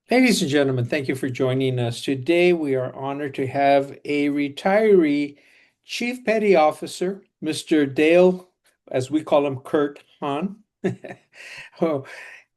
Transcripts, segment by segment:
Ladies and gentlemen, thank you for joining us. Today, we are honored to have a retiree Chief Petty Officer, Mr. Dale, as we call him, Curt Hahn. Oh,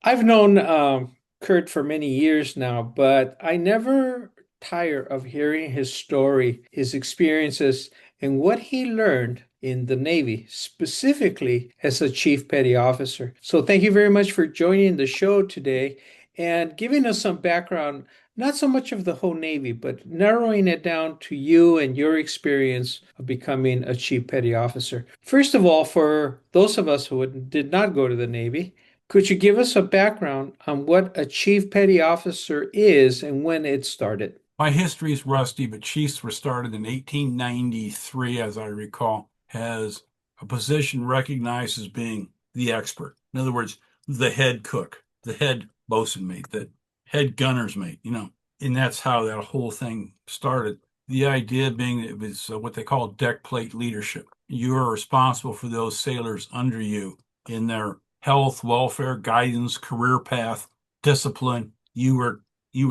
I've known Curt for many years now, but I never tire of hearing his story, his experiences, and what he learned in the Navy, specifically as a Chief Petty Officer. So, thank you very much for joining the show today and giving us some background, not so much of the whole Navy, but narrowing it down to you and your experience of becoming a Chief Petty Officer. First of all, for those of us who did not go to the Navy, could you give us a background on what a Chief Petty Officer is and when it started? My history is rusty, but Chiefs were started in 1893, as I recall, as a position recognized as being the expert. In other words, the head cook, the head bosun mate, the head gunner's mate. And that's how that whole thing started. The idea being it was what they call deck plate leadership. You are responsible for those sailors under you in their health, welfare, guidance, career path, discipline. You were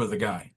the guy.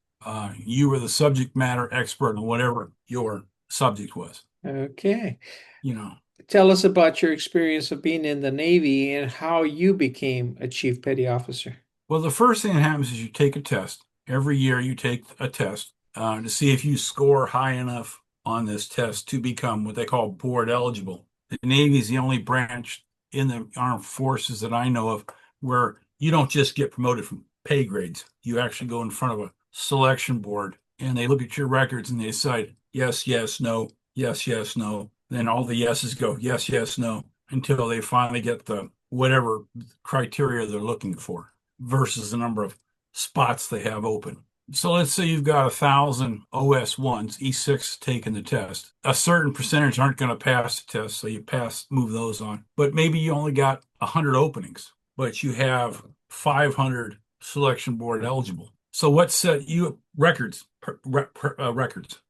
You were the subject matter expert on whatever your subject was. Okay. You know, Tell us about your experience of being in the Navy and how you became a Chief Petty Officer. well, the first thing that happens is you take a test. Every year you take a test to see if you score high enough on this test to become what they call board eligible. The Navy is the only branch in the armed forces that I know of where you don't just get promoted from pay grades. You actually go in front of a selection board and they look at your records and they decide yes, yes, no, yes, yes, no. Then all the yeses go yes, yes, no until they finally get the whatever criteria they're looking for versus the number of spots they have open. So let's say you've got 1,000 OS1s, E6 taking the test. A certain percentage aren't going to pass the test, so you move those on. But maybe you only got 100 openings, but you have 500 selection board eligible. So what set you records,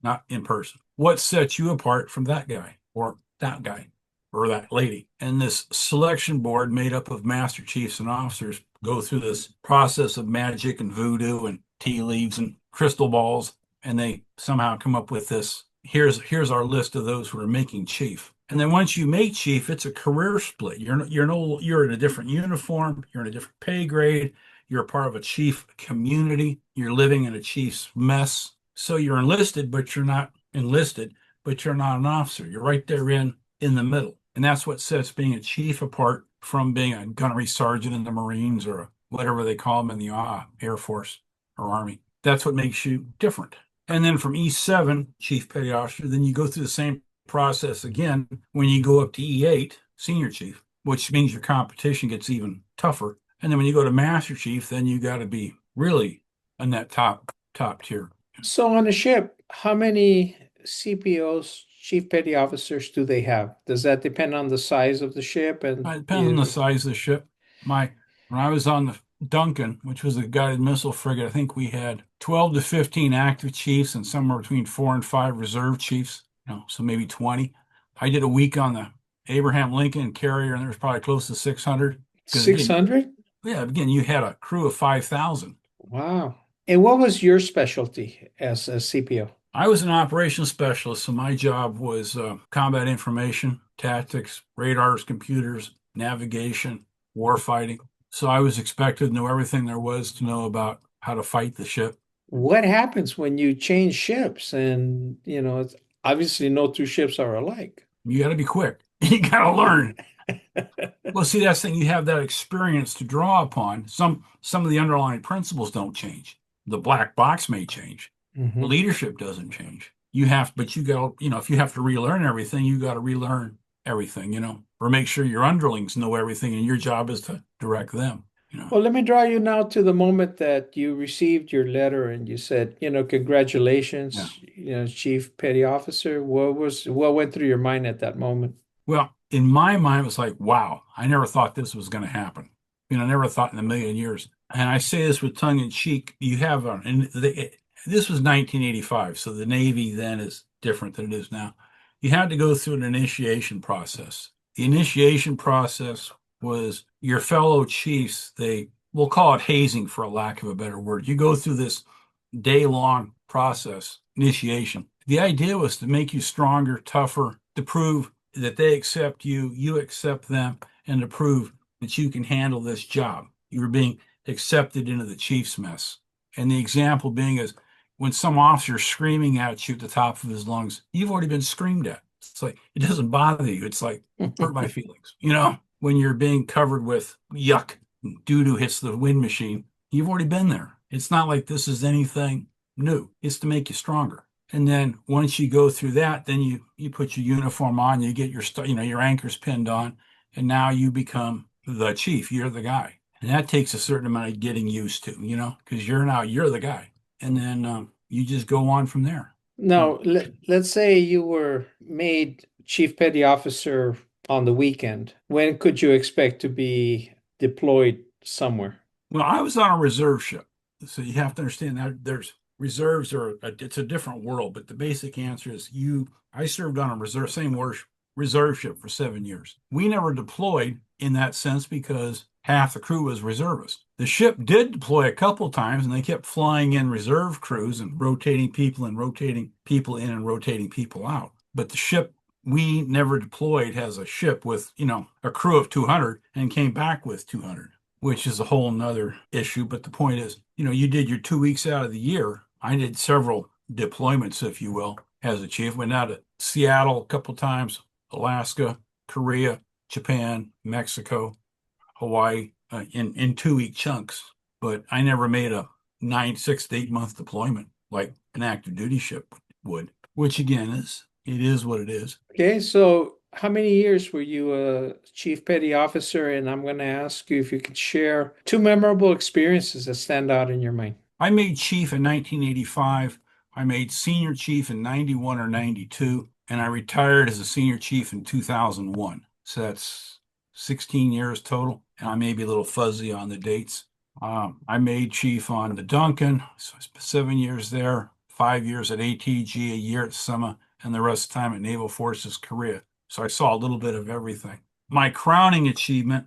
not in person? What sets you apart from that guy or that guy or that lady? And this selection board made up of master chiefs and officers go through this process of magic and voodoo and tea leaves and crystal balls, and they somehow come up with this. Here's our list of those who are making chief. And then once you make chief, it's a career split. You're in a different uniform, you're in a different pay grade, you're a part of a chief community, you're living in a chief's mess. So you're enlisted, but you're not enlisted, but you're not an officer. You're right there in the middle. And that's what sets being a chief apart from being a gunnery sergeant in the Marines or whatever they call them in the Air Force or Army. That's what makes you different. And then from E7, Chief Petty Officer, then you go through the same process again when you go up to E8, Senior Chief, which means your competition gets even tougher. And then when you go to Master Chief, then you got to be really in that top tier. So on a ship, how many CPOs, Chief Petty Officers, do they have? Does that depend on the size of the ship and It depends on the size of the ship. When I was on the Duncan, which was a guided missile frigate, I think we had 12 to 15 active chiefs and somewhere between 4 and 5 reserve chiefs, so maybe 20. I did a week on the Abraham Lincoln carrier, and there was probably close to 600. Because again, 600? yeah, again, you had a crew of 5,000. Wow. And what was your specialty as a CPO? I was an operations specialist, so my job was combat information, tactics, radars, computers, navigation, warfighting. So I was expected to know everything there was to know about how to fight the ship. What happens when you change ships? And, it's obviously no two ships are alike. You got to be quick. You got to learn. Well, see, that's the thing. You have that experience to draw upon. Some of the underlying principles don't change. The black box may change. Mhm. Leadership doesn't change. But you got, if you have to relearn everything, you got to relearn everything, or make sure your underlings know everything, and your job is to direct them. Well, let me draw you now to the moment that you received your letter and you said, Yeah. congratulations, Chief Petty Officer. What went through your mind at that moment? Well, in my mind, it was like, wow, I never thought this was going to happen. I never thought in a million years. And I say this with tongue in cheek. This was 1985, so the Navy then is different than it is now. You had to go through an initiation process. The initiation process was your fellow chiefs, they we'll call it hazing for a lack of a better word. You go through this day-long process, initiation. The idea was to make you stronger, tougher, to prove that they accept you, you accept them, and to prove that you can handle this job. You were being accepted into the chief's mess. And the example being is when some officer screaming at you at the top of his lungs, you've already been screamed at. It's like, it doesn't bother you. It's like, hurt my feelings. When you're being covered with yuck, doo doo hits the wind machine, you've already been there. It's not like this is anything new. It's to make you stronger. And then once you go through that, then you put your uniform on, you get your anchors pinned on, and now you become the chief. You're the guy. And that takes a certain amount of getting used to, because you're the guy. And then you just go on from there. Now, Um, let's say you were made Chief Petty Officer on the weekend. When could you expect to be deployed somewhere? Well, I was on a reserve ship, so you have to understand that there's reserves it's a different world, but the basic answer is I served on a reserve ship for 7 years. We never deployed in that sense because half the crew was reservists. The ship did deploy a couple times, and they kept flying in reserve crews and rotating people in and rotating people out. But the ship we never deployed has a ship with, a crew of 200 and came back with 200, which is a whole nother issue. But the point is, you did your 2 weeks out of the year. I did several deployments, if you will, as a chief. Went out to Seattle a couple times, Alaska, Korea, Japan, Mexico, Hawaii, in 2 week chunks. But I never made a 6 to 8 month deployment like an active duty ship would, which again it is what it is. Okay, so how many years were you a Chief Petty Officer? And I'm going to ask you if you could share two memorable experiences that stand out in your mind. I made chief in 1985. I made senior chief in 91 or 92, and I retired as a senior chief in 2001. So that's 16 years total, and I may be a little fuzzy on the dates. I made chief on the Duncan, so I spent 7 years there, 5 years at ATG, a year at Summa, and the rest of the time at Naval Forces Korea. So I saw a little bit of everything. My crowning achievement,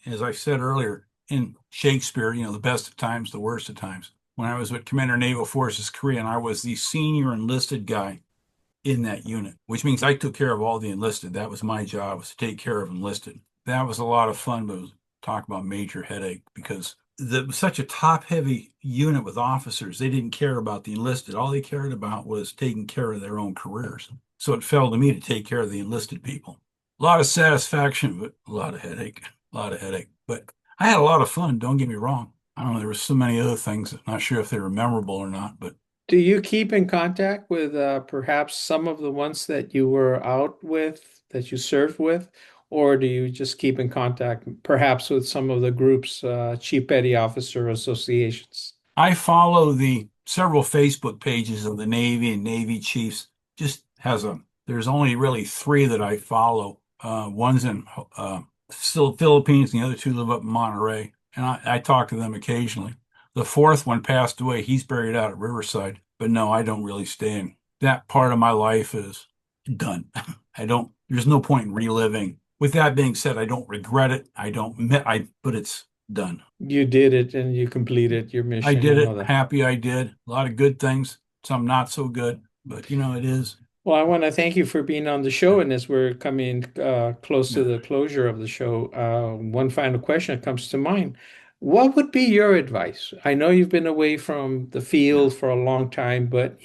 as I said earlier, in Shakespeare, the best of times, the worst of times. When I was with Commander Naval Forces Korea, and I was the senior enlisted guy in that unit, which means I took care of all the enlisted. That was my job, was to take care of enlisted. That was a lot of fun, but talk about major headache because such a top-heavy unit with officers, they didn't care about the enlisted. All they cared about was taking care of their own careers. So it fell to me to take care of the enlisted people. A lot of satisfaction, but a lot of headache. A lot of headache. But I had a lot of fun, don't get me wrong. I don't know, there were so many other things. I'm not sure if they were memorable or not, but Do you keep in contact with perhaps some of the ones that you were out with, that you served with, or do you just keep in contact perhaps with some of the groups, Chief Petty Officer associations? I follow the several Facebook pages of the Navy and Navy chiefs. There's only really three that I follow. One's in still Philippines, and the other two live up in Monterey, and I talk to them occasionally. The fourth one passed away. He's buried out at Riverside, but no, I don't really stay in. That part of my life is done. There's no point in reliving. With that being said, I don't regret it. But it's done. You did it and you completed your I mission. I did know it. that. Happy I did. A lot of good things, some not so good, but it is. Well, I want to thank you for being on the show. And as we're coming close to Yeah. the closure of the show, one final question that comes to mind. What would be your advice? I know you've been away from the Yeah. field for a long time, but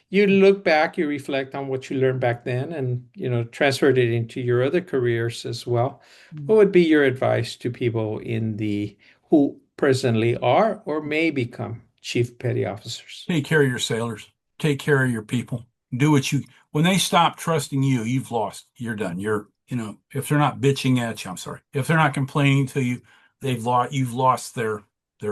you look back, you reflect on what you learned back then and transferred it into your other careers as well. What would be your advice to people in the who presently are or may become chief petty officers? Take care of your sailors. Take care of your people. When they stop trusting you, you've lost. You're done. If they're not bitching at you, I'm sorry. If they're not complaining to you, you've lost their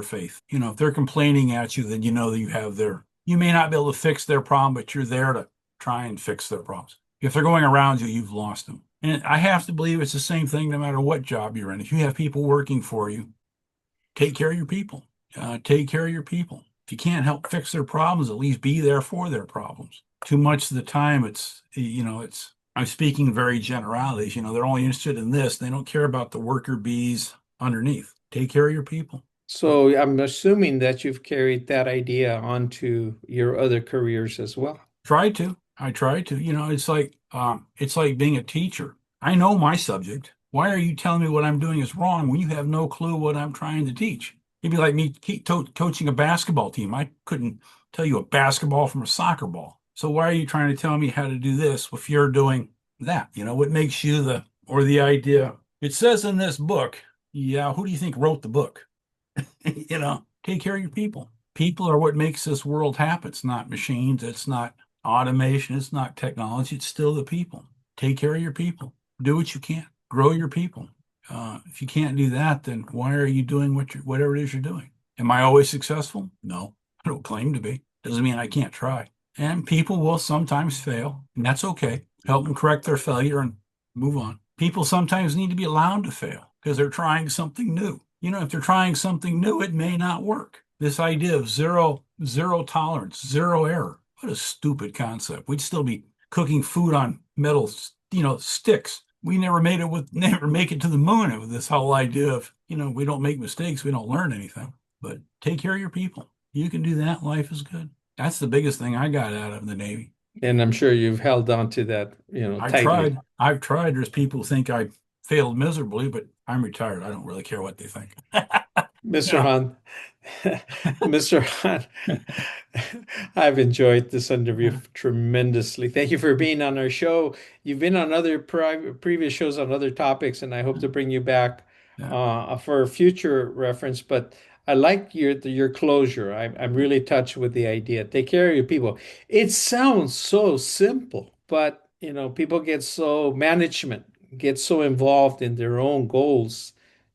faith. If they're complaining at you, then you know that you may not be able to fix their problem, but you're there to try and fix their problems. If they're going around you, you've lost them. And I have to believe it's the same thing no matter what job you're in. If you have people working for you, take care of your people. Take care of your people. If you can't help fix their problems, at least be there for their problems. Too much of the time, I'm speaking very generalities. They're only interested in this. They don't care about the worker bees underneath. Take care of your people. So I'm assuming that you've carried that idea onto your other careers as well. Try to. I try to. It's like being a teacher. I know my subject. Why are you telling me what I'm doing is wrong when you have no clue what I'm trying to teach? It'd be like me coaching a basketball team. I couldn't tell you a basketball from a soccer ball. So why are you trying to tell me how to do this if you're doing that? What makes you the idea? It says in this book, yeah, who do you think wrote the book? Take care of your people. People are what makes this world happen. It's not machines. It's not automation. It's not technology. It's still the people. Take care of your people. Do what you can. Grow your people. If you can't do that, then why are you doing whatever it is you're doing? Am I always successful? No, I don't claim to be. Doesn't mean I can't try. And people will sometimes fail, and that's okay. Help them correct their failure and move on. People sometimes need to be allowed to fail because they're trying something new. If they're trying something new, it may not work. This idea of zero tolerance, zero error. What a stupid concept. We'd still be cooking food on metal, sticks. We never make it to the moon with this whole idea of, we don't make mistakes, we don't learn anything. But take care of your people. You can do that, life is good. That's the biggest thing I got out of the Navy. And I'm sure you've held on to that, I tightly. tried. I've tried. There's people who think I failed miserably, but I'm retired. I don't really care what they think. Mr. Yeah. Hahn, Mr. Hahn, I've enjoyed this interview Yeah. tremendously. Thank you for being on our show. You've been on other previous shows on other topics, and I hope to bring you back Yeah. for future reference. But I like your closure. I'm really touched with the idea. Take care of your people. It sounds so simple, but people management get so involved in their own goals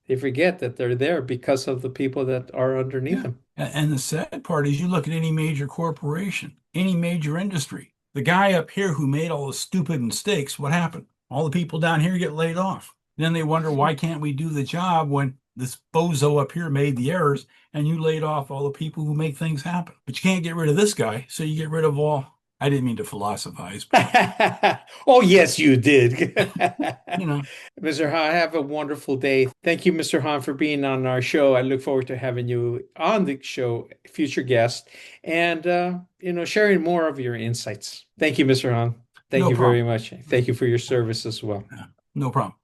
they forget that they're there because of the people that are underneath Yeah. them. And the sad part is you look at any major corporation, any major industry, the guy up here who made all the stupid mistakes, what happened? All the people down here get laid off. Then they wonder, why can't we do the job when this bozo up here made the errors and you laid off all the people who make things happen? But you can't get rid of this guy, so you get rid of all. I didn't mean to philosophize, but Oh, yes, you did. you know, Mr. Hahn, have a wonderful day. Thank you, Mr. Hahn, for being on our show. I look forward to having you on the show, future guest, and sharing more of your insights. Thank you, Mr. Hahn. Thank no you very problem. much. Thank you for your service as well. Yeah, no problem.